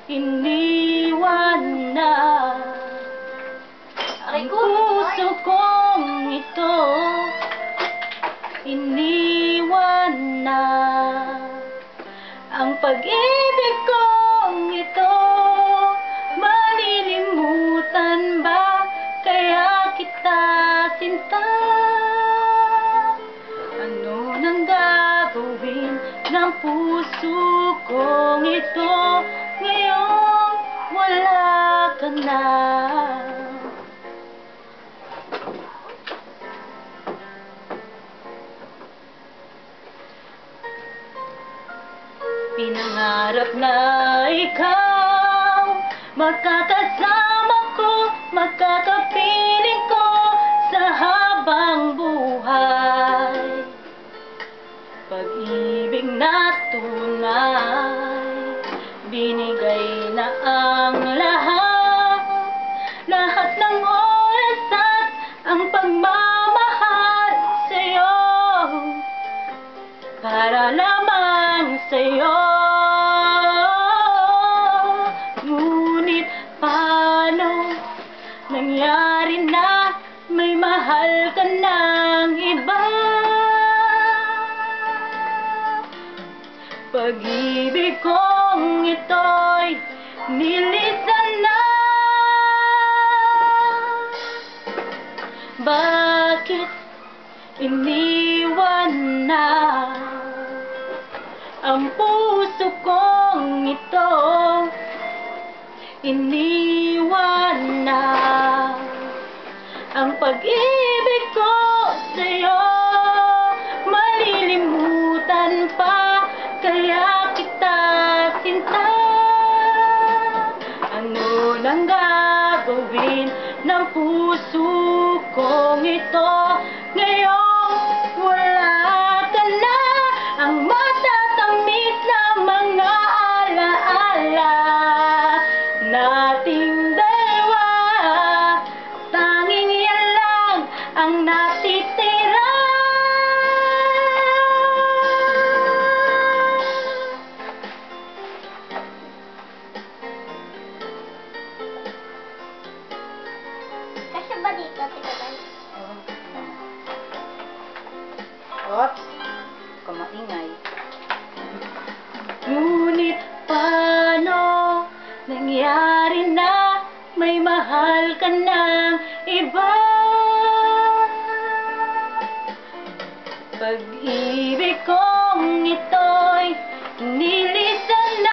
iniwan na ang puso kong ito, iniwan na ang pag-ibig kong ito. Malilimutan ba kaya kita sinta? Ano nang gagawin ng puso kong ito ngayong wala ka na? Pinangarap na ikaw, magkakasama ko, magkakapiling ko sa habang buhay. Pag-ibig na tunay, binigay na ang lahat, lahat ng oras at ang pagmamahal sa'yo, para lamang sa'yo. Ngunit paano nangyari na may mahal ka ng iba? Pag-ibig kong ito'y nilisan na. Bakit iniwan na ang puso kong ito, iniwan na ang pag-ibig ko sa'yo? Malilimutan pa kaya kita sinta? Ano nang gagawin ng puso kong ito ngayong wala ka na? Ang matatamis na mga alaala nating dalawa, tanging yan lang ang natitira. Kasi ba dito, Tita Dan? Oops, kumaingay. Ngunit paano nangyari na may mahal ka ng iba? Pag-ibig kong ito'y